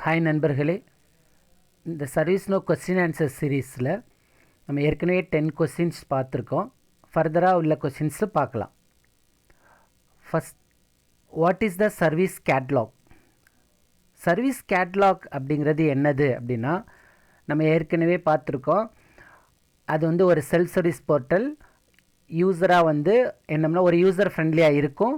Hi நண்பர்களே, இந்த service no question answer சீரீஸில் நம்ம ஏற்கனவே 10 கொஸ்டின்ஸ் பார்த்துருக்கோம். ஃபர்தராக உள்ள கொஸ்டின்ஸு பார்க்கலாம். First, what is the service catalog? Service catalog அப்படிங்கிறது என்னது அப்படின்னா, நம்ம ஏற்கனவே பார்த்துருக்கோம். அது வந்து ஒரு செல்ஃப் சர்வீஸ் போர்ட்டல். யூஸராக என்னம்னா ஒரு யூசர் ஃப்ரெண்ட்லியாக இருக்கும்.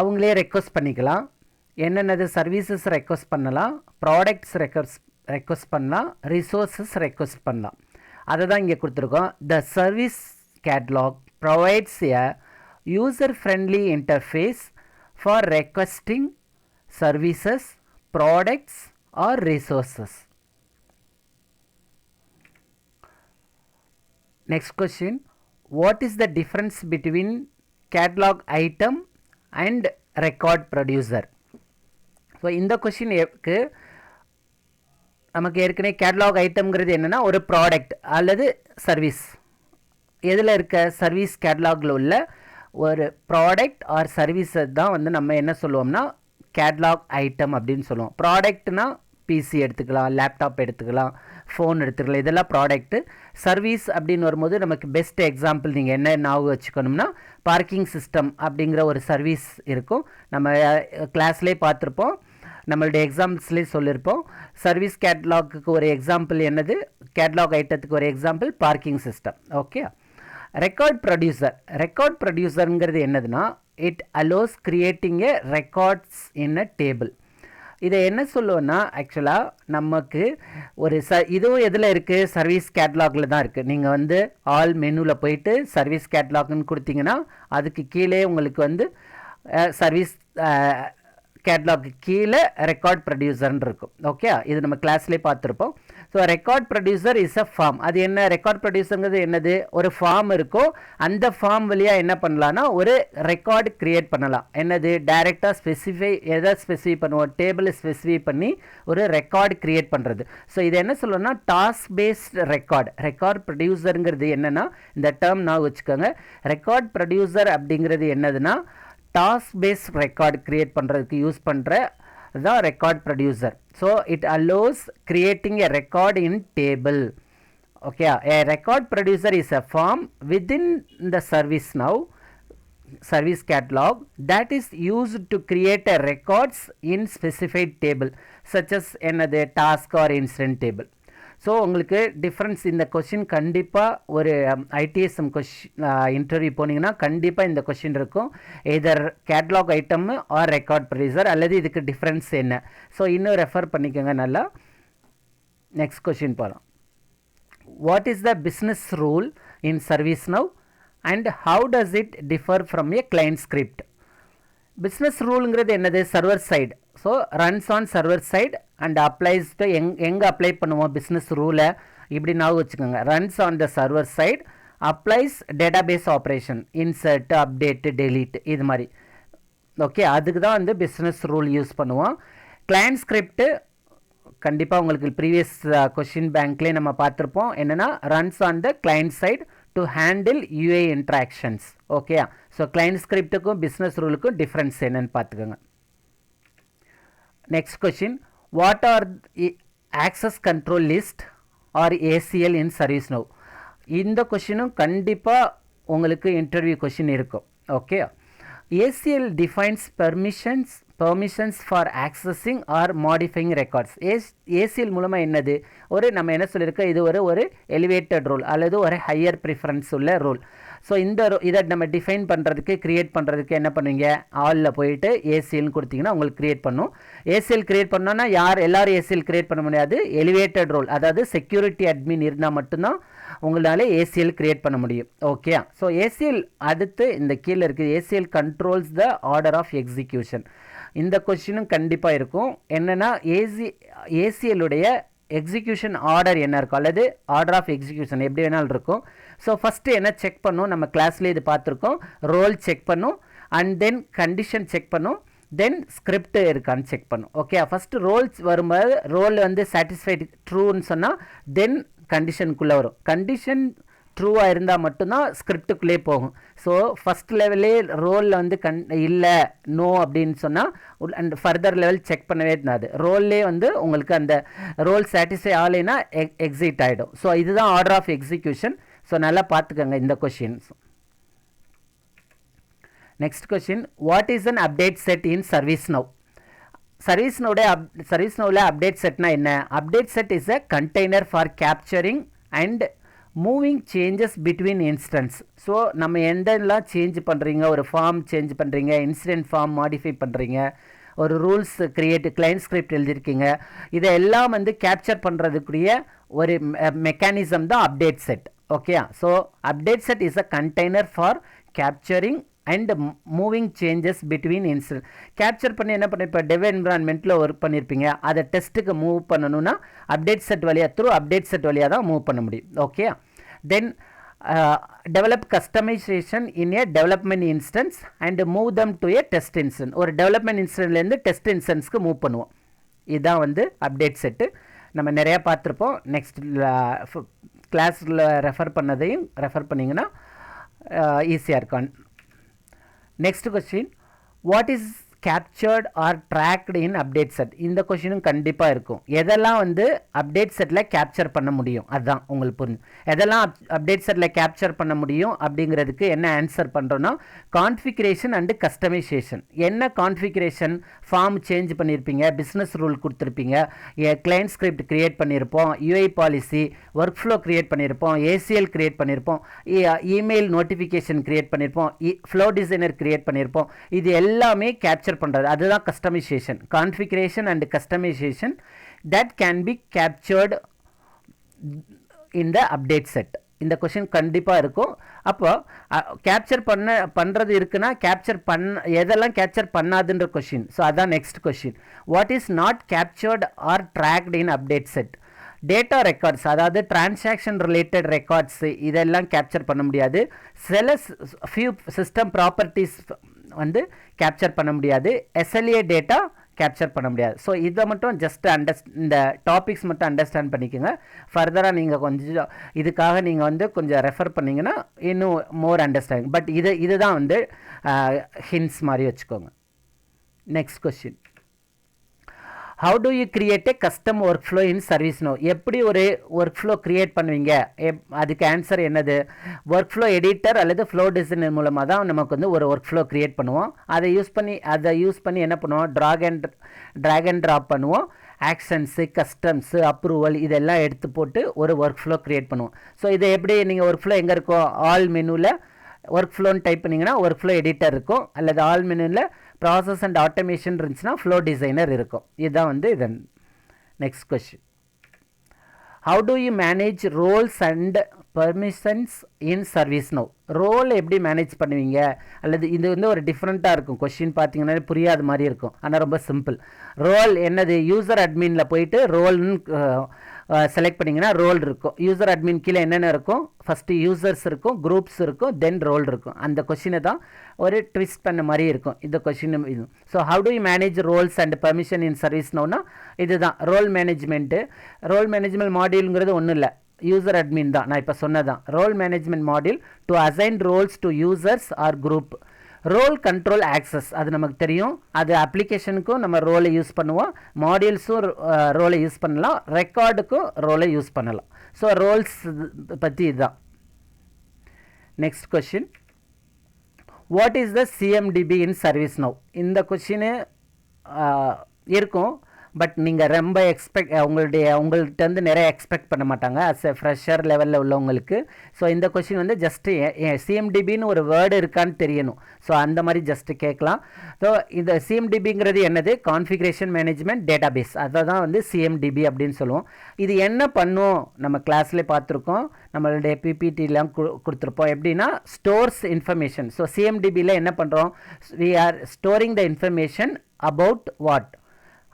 அவங்களே ரெக்வஸ்ட் பண்ணிக்கலாம். என்னென்னது சர்வீசஸ் ரெக்வஸ்ட் பண்ணலாம், ப்ராடக்ட்ஸ் ரெக்வஸ்ட் பண்ணலாம், ரிசோர்ஸஸ் ரெக்வஸ்ட் பண்ணலாம். அதை தான் இங்கே கொடுத்துருக்கோம். The service catalog provides a user friendly interface for requesting services, products or resources. Next question, what is the difference between catalog item and record producer? So இந்த கொஷினுக்கு நமக்கு ஏற்கனவே கேட்லாக் ஐட்டம்ங்கிறது என்னென்னா ஒரு ப்ராடக்ட் அல்லது சர்வீஸ். எதில் இருக்க சர்வீஸ் கேட்லாகில் உள்ள ஒரு ப்ராடக்ட் ஆர் சர்வீஸை தான் நம்ம என்ன சொல்லுவோம்னா கேட்லாக் ஐட்டம் அப்படின்னு சொல்லுவோம். ப்ராடக்ட்னா பிசி எடுத்துக்கலாம், லேப்டாப் எடுத்துக்கலாம், ஃபோன் எடுத்துக்கலாம், இதெல்லாம் ப்ராடக்ட்டு. சர்வீஸ் அப்படின்னு வரும்போது நமக்கு பெஸ்ட் எக்ஸாம்பிள் நீங்கள் என்ன ஞாபகம் வச்சுக்கணும்னா பார்க்கிங் சிஸ்டம் அப்படிங்கிற ஒரு சர்வீஸ் இருக்கும். நம்ம கிளாஸ்லேயே பார்த்துருப்போம், நம்மளுடைய எக்ஸாம்பிள்ஸ்லேயே சொல்லியிருப்போம். சர்வீஸ் கேட்லாக்கு ஒரு எக்ஸாம்பிள் என்னது, கேட்லாக் ஐட்டத்துக்கு ஒரு example parking system. Okay. Record ப்ரொடியூசருங்கிறது என்னதுன்னா, it allows creating a records in a table. இதை என்ன சொல்லுவோன்னா, ஆக்சுவலாக நமக்கு ஒரு இதுவும் எதில் இருக்குது, சர்வீஸ் கேட்லாகில் தான் இருக்குது. நீங்கள் ஆல் மெனுவில் போயிட்டு சர்வீஸ் கேட்லாக்னு கொடுத்தீங்கன்னா அதுக்கு கீழே உங்களுக்கு சர்வீஸ் கேட்லாக்கு கீழே ரெக்கார்ட் ப்ரொடியூசர்னு இருக்கும். ஓகே, இது நம்ம கிளாஸ்லேயே பார்த்துருப்போம். So record producer is a form. அது என்ன, ரெக்கார்ட் ப்ரொடியூசருங்கிறது என்னது, ஒரு ஃபார்ம் இருக்கும். அந்த ஃபார்ம் வழியாக என்ன பண்ணலான்னா ஒரு ரெக்கார்டு க்ரியேட் பண்ணலாம். என்னது, டைரெக்டாக எதை ஸ்பெசிஃபை பண்ணுவோம், டேபிளை ஸ்பெசிஃபை பண்ணி ஒரு ரெக்கார்டு க்ரியேட் பண்ணுறது. ஸோ இது என்ன சொல்லணும்னா டாஸ்க் பேஸ்ட் ரெக்கார்ட் ப்ரொடியூசருங்கிறது என்னென்னா, இந்த டேர்ம் நான் வச்சுக்கோங்க. ரெக்கார்ட் ப்ரொடியூசர் அப்படிங்கிறது என்னதுன்னா டாஸ்க் பேஸ்ட் ரெக்கார்டு க்ரியேட் பண்ணுறதுக்கு யூஸ் பண்ணுற தான் record producer. So it allows creating a record in table. Okay, a record producer is a form within the service catalog that is used to create a records in specified table such as என்னது task or incident table. So உங்களுக்கு difference இந்த question கண்டிப்பாக ஒரு ITSM interview போனீங்கன்னா கண்டிப்பாக இந்த question இருக்கும். Either catalog item or record producer, அல்லது இதுக்கு டிஃப்ரென்ஸ் என்ன. ஸோ இன்னும் ரெஃபர் பண்ணிக்கோங்க நல்லா. நெக்ஸ்ட் கொஷின் போகலாம். What is the business rule in ServiceNow and how does it differ from a client script? Business ரூலுங்கிறது என்னது, server side. So runs on server side and applies to எங்கே apply பண்ணுவோம் business ரூலை, இப்படி நான் வச்சுக்கோங்க. Runs on the server side, applies database operation, insert, update, delete, இது மாதிரி. ஓகே, அதுக்கு தான் பிஸ்னஸ் ரூல் யூஸ் பண்ணுவோம். கிளைண்ட் ஸ்கிரிப்ட்டு கண்டிப்பாக உங்களுக்கு ப்ரீவியஸ் கொஷின் பேங்க்லேயே நம்ம பார்த்துருப்போம். என்னென்னா runs on the client side to handle UI interactions. Okay, so client ஸ்கிரிப்ட்டுக்கும் பிஸ்னஸ் ரூலுக்கும் டிஃப்ரென்ஸ் என்னன்னு பார்த்துக்கோங்க. Next question, what are access control list or ACL in ServiceNow? இந்த கொஷினும் கண்டிப்பாக உங்களுக்கு இன்டர்வியூ கொஷின் இருக்கும். Okay, ACL defines permissions for accessing or modifying records. ACL மூலமாக என்னது, நம்ம என்ன சொல்லியிருக்கோம், இது ஒரு எலிவேட்டட் ரூல் அல்லது ஒரு ஹையர் ப்ரிஃபரன்ஸ் உள்ள ரூல். ஸோ இதை நம்ம டிஃபைன் பண்ணுறதுக்கு க்ரியேட் பண்ணுறதுக்கு என்ன பண்ணுவீங்க, ஆலில் போயிட்டு ஏசிஎல்னு கொடுத்தீங்கன்னா உங்களுக்கு க்ரியேட் பண்ணும். ஏசிஎல் க்ரியேட் பண்ணோன்னா எல்லோரும் ஏசிஎல் க்ரியேட் பண்ண முடியாது. எலிவேட்டட் ரூல், அதாவது செக்யூரிட்டி அட்மின் இருந்தால் மட்டும்தான் உங்களால் ஏசிஎல் க்ரியேட் பண்ண முடியும். ஓகே, ஸோ ஏசிஎல் அடுத்து இந்த கீழே இருக்குது, ACL controls the order of execution. இந்த கொஸ்டினும் கண்டிப்பாக இருக்கும். என்னென்னா ஏசிஎல்லுடைய எக்ஸிக்யூஷன் ஆர்டர் என்ன இருக்கும், அல்லது ஆர்டர் ஆஃப் எக்ஸிக்யூஷன் எப்படி வேணாலும் இருக்கும். ஸோ ஃபஸ்ட்டு என்ன செக் பண்ணும், நம்ம கிளாஸ்லேயே இது பார்த்துருக்கோம். ரோல் செக் பண்ணும், அண்ட் தென் கண்டிஷன் செக் பண்ணும், தென் ஸ்கிரிப்ட் இருக்கான்னு செக் பண்ணும். ஓகே, ஃபஸ்ட்டு ரோல்ஸ் வரும்போது ரோல் சாட்டிஸ்ஃபைடு ட்ரூன்னு சொன்னால் தென் கண்டிஷனுக்குள்ளே வரும். கண்டிஷன் ட்ரூவாக இருந்தால் மட்டும்தான் ஸ்கிரிப்டுக்குள்ளே போகும். ஸோ ஃபஸ்ட் லெவலே ரோலில் வந்து இல்லை நோ அப்படின்னு சொன்னால் அண்ட் ஃபர்தர் லெவல் செக் பண்ணவே இருந்தாது. ரோல்லே வந்து உங்களுக்கு அந்த ரோல் சாட்டிஸ்ஃபை ஆகலைன்னா எக்ஸிட் ஆகிடும். ஸோ இதுதான் ஆர்டர் ஆஃப் எக்ஸிக்யூஷன். ஸோ நல்லா பார்த்துக்கோங்க இந்த questions. Next question, what is an update set in ServiceNow? சர்வீஸ் நோவில் அப்டேட் செட்னா என்ன? Update set is a container for capturing and moving changes between instances. So நம்ம எந்தெல்லாம் சேஞ்ச் பண்ணுறீங்க, ஒரு ஃபார்ம் சேஞ்ச் பண்ணுறீங்க, இன்சிடென்ட் ஃபார்ம் மாடிஃபை பண்ணுறீங்க, ஒரு ரூல்ஸ் கிளைண்ட் ஸ்கிரிப்ட் எழுதியிருக்கீங்க, இதெல்லாம் வந்து கேப்சர் பண்ணுறதுக்குரிய ஒரு மெக்கானிசம் தான் update set. Okay, so update set is a container for capturing and moving changes between instance. Capture பண்ணி என்ன பண்ண, இப்போ டெவ் என்விரான்மெண்ட்டில் ஒர்க் பண்ணியிருப்பீங்க, அதை டெஸ்ட்டுக்கு மூவ் பண்ணணும்னா அப்டேட் செட் வழியாக அப்டேட் செட் வழியாக தான் மூவ் பண்ண முடியும். Okay, then develop customisation in A development instance and move them to A test instance. ஒரு டெவலப்மெண்ட் இன்ஸ்டன்ஸ்லேருந்து டெஸ்ட் இன்ஸ்டன்ஸ்க்கு மூவ் பண்ணுவோம். இதுதான் வந்து அப்டேட் செட்டு. நம்ம நிறையா பார்த்துருப்போம். நெக்ஸ்ட் கிளாஸில் ரெஃபர் பண்ணதையும் ரெஃபர் பண்ணிங்கன்னா ஈஸியாக இருக்கும். Next question, what is captured or tracked in update set? இந்த கொஷினும் கண்டிப்பாக இருக்கும். எதெல்லாம் வந்து அப்டேட் செட்டில் கேப்சர் பண்ண முடியும், அதுதான் உங்களுக்கு புரியும். எதெல்லாம் அப்டேட் செட்டில் கேப்சர் பண்ண முடியும் அப்படிங்கிறதுக்கு என்ன ஆன்சர் பண்ணுறோன்னா, கான்ஃபிகரேஷன் அண்டு கஸ்டமைசேஷன். என்ன கான்ஃபிகரேஷன்? ஃபார்ம் சேஞ்ச் பண்ணியிருப்பீங்க, பிஸ்னஸ் ரூல் கொடுத்துருப்பீங்க, கிளைண்ட் ஸ்கிரிப்ட் க்ரியேட் பண்ணியிருப்போம், UI policy, workflow create பண்ணியிருப்போம், ஏசிஎல் க்ரியேட் பண்ணியிருப்போம், இமெயில் நோட்டிஃபிகேஷன் க்ரியேட் பண்ணியிருப்போம், ஃப்ளோ டிசைனர் க்ரியேட் பண்ணியிருப்போம். இது எல்லாமே கேப்சர் பண்ணுறது, அதுதான் customization. Configuration and customization that can be captured in the update set. இந்த கொஷின் கண்டிப்பாக இருக்கும். அப்போ கேப்சர் பண்ணுறது இருக்குன்னா கேப்சர் எதெல்லாம் கேப்சர் பண்ணாதுன்ற கொஷின். ஸோ அதான் next question, what is not captured or tracked in update set? Data records, அதாவது டிரான்சாக்ஷன் ரிலேட்டட் ரெக்கார்ட்ஸ், இதெல்லாம் கேப்சர் பண்ண முடியாது. சில ஃபியூ சிஸ்டம் ப்ராப்பர்ட்டிஸ் வந்து கேப்சர் பண்ண முடியாது. எஸ்எல்ஏ டேட்டா கேப்சர் பண்ண முடியாது. ஸோ இதை மட்டும் ஜஸ்ட் இந்த டாபிக்ஸ் மட்டும் அண்டர்ஸ்டாண்ட் பண்ணிக்கோங்க. ஃபர்தராக நீங்கள் கொஞ்சம் இதுக்காக நீங்கள் வந்து கொஞ்சம் ரெஃபர் பண்ணிங்கன்னா இன்னும் மோர் அண்டர்ஸ்டாண்டிங். பட் இதுதான் வந்து ஹிண்ட்ஸ் மாதிரி வச்சுக்கோங்க. Next question, how do you create a custom workflow in ServiceNow? எப்படி ஒரு ஒர்க் ஃப்ளோ க்ரியேட் பண்ணுவீங்க? அதுக்கு ஆன்சர் என்னது? ஒர்க் ஃப்ளோ எடிட்டர் அல்லது ஃப்ளோ டிசைனர் மூலமாக தான் நமக்கு வந்து ஒரு ஒர்க் ஃப்ளோ க்ரியேட் பண்ணுவோம். அதை யூஸ் பண்ணி என்ன பண்ணுவோம்? ட்ராக் அண்ட் ட்ராப் பண்ணுவோம். ஆக்ஷன்ஸு, கஸ்டம்ஸு, அப்ரூவல் இதெல்லாம் எடுத்து போட்டு ஒரு ஒர்க் ஃப்ளோ க்ரியேட் பண்ணுவோம். ஸோ இதை எப்படி நீங்கள் ஒர்க் ஃப்ளோ எங்கே இருக்கும்? ஆல் மெனுவில் ஒர்க் ஃப்ளோன்னு டைப் பண்ணிங்கன்னா ஒர்க் ஃப்ளோ எடிட்டர் இருக்கும், அல்லது ஆல் மெனுவில் ப்ராசஸ் அண்ட் ஆட்டோமேஷன் இருந்துச்சுன்னா ஃப்ளோ டிசைனர் இருக்கும். இதுதான் வந்து இதன் next question, how do you manage roles and permissions in ServiceNow? Role எப்படி மேனேஜ் பண்ணுவீங்க? அல்லது இது வந்து ஒரு டிஃப்ரெண்ட்டாக இருக்கும். கொஸ்டின் பார்த்தீங்கன்னா புரியாத மாதிரி இருக்கும், ஆனால் ரொம்ப சிம்பிள். ரோல் என்னது? யூசர் அட்மினில் போயிட்டு ரோல்னு செலக்ட் பண்ணிங்கன்னா ரோல் இருக்கும். யூசர் அட்மின் கீழே என்னென்ன இருக்கும்? ஃபஸ்ட்டு யூசர்ஸ் இருக்கும், குரூப்ஸ் இருக்கும், தென் ரோல் இருக்கும். அந்த கொஷினை தான் ஒரு ட்விஸ்ட் பண்ண மாதிரி இருக்கும் இந்த கொஷின். இது so how do you manage roles and permission in service நோன்னா இதுதான் ரோல் மேனேஜ்மெண்ட்டு. ரோல் மேனேஜ்மெண்ட் மாடியூலுங்கிறது ஒன்றும் இல்லை, யூசர் அட்மின் தான். நான் இப்போ சொன்னதான் role management module to assign roles to users or group. Role control access அது நமக்கு தெரியும். அது அப்ளிகேஷனுக்கும் நம்ம ரோலை யூஸ் பண்ணுவோம், மாடியூல்ஸும் ரோலை யூஸ் பண்ணலாம், ரெக்கார்டுக்கும் ரோலை யூஸ் பண்ணலாம். ஸோ ரோல்ஸ் பற்றி இதுதான். Next question, what is the CMDB in ServiceNow? இந்த கொஷினு இருக்கும், பட் நீங்கள் ரொம்ப உங்கள்கிட்ட வந்து நிறைய எக்ஸ்பெக்ட் பண்ண மாட்டாங்க அஸ் எ ஃப்ரெஷர் லெவலில் உள்ளவங்களுக்கு. ஸோ இந்த கொஷின் வந்து ஜஸ்ட்டு சிஎம்டிபின்னு ஒரு வேர்டு இருக்கான்னு தெரியணும். ஸோ அந்த மாதிரி ஜஸ்ட்டு கேட்கலாம். ஸோ இந்த சிஎம்டிபிங்கிறது என்னது? கான்ஃபிகரேஷன் மேனேஜ்மெண்ட் டேட்டாபேஸ், அதை தான் வந்து சிஎம்டிபி அப்படின்னு சொல்லுவோம். இது என்ன பண்ணும்? நம்ம கிளாஸ்லேயே பார்த்துருக்கோம், நம்மளுடைய பிபிடிலாம் கொடுத்துருப்போம். எப்படின்னா ஸ்டோர்ஸ் இன்ஃபர்மேஷன். ஸோ சிஎம்டிபியில் என்ன பண்ணுறோம்? We are storing the information about what?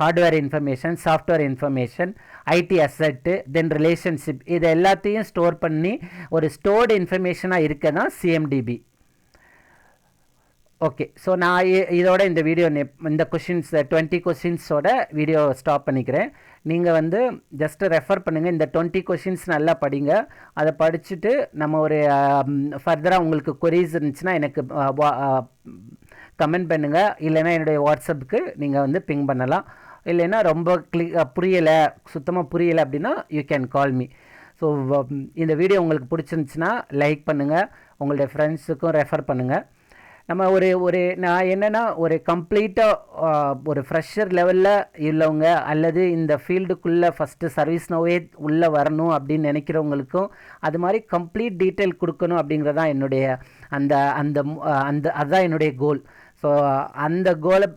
Hardware information, software information, IT asset, then relationship, இது எல்லாத்தையும் ஸ்டோர் பண்ணி ஒரு ஸ்டோர்டு இன்ஃபர்மேஷனாக இருக்க தான் சிஎம்டிபி. ஓகே. ஸோ நான் இதோட இந்த வீடியோ இந்த கொஷின்ஸ் 20 கொஷின்ஸோட வீடியோ ஸ்டாப் பண்ணிக்கிறேன். நீங்கள் வந்து ஜஸ்ட்டு ரெஃபர் பண்ணுங்கள். இந்த 20 கொஷின்ஸ் நல்லா படிங்க. அதை படிச்சுட்டு நம்ம ஒரு ஃபர்தராக உங்களுக்கு கொரீஸ் இருந்துச்சுன்னா எனக்கு கமெண்ட் பண்ணுங்கள். இல்லைன்னா என்னுடைய வாட்ஸ்அப்புக்கு நீங்கள் வந்து பிங் பண்ணலாம். இல்லைன்னா ரொம்ப புரியலை, சுத்தமாக புரியலை அப்படின்னா you can call me. So இந்த வீடியோ உங்களுக்கு பிடிச்சிருந்துச்சுன்னா லைக் பண்ணுங்கள், உங்களுடைய ஃப்ரெண்ட்ஸுக்கும் ரெஃபர் பண்ணுங்கள். நம்ம நான் என்னென்னா ஒரு கம்ப்ளீட்டாக ஒரு ஃப்ரெஷர் லெவலில் உள்ளவங்க அல்லது இந்த ஃபீல்டுக்குள்ளே ஃபஸ்ட்டு சர்வீஸ் நோவே உள்ளே வரணும் அப்படின்னு நினைக்கிறவங்களுக்கும் அது மாதிரி கம்ப்ளீட் டீட்டெயில் கொடுக்கணும் அப்படிங்கிறதான் என்னுடைய அந்த அந்த அந்த அதுதான் என்னுடைய கோல். ஸோ அந்த கோலை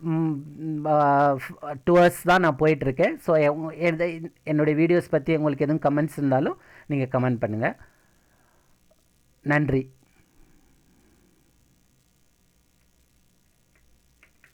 டுவர்ட்ஸ் தான் நான் போயிட்டுருக்கேன். ஸோ என்னுடைய வீடியோஸ் பற்றி உங்களுக்கு எதுவும் கமெண்ட்ஸ் இருந்தாலும் நீங்கள் கமெண்ட் பண்ணுங்கள். நன்றி.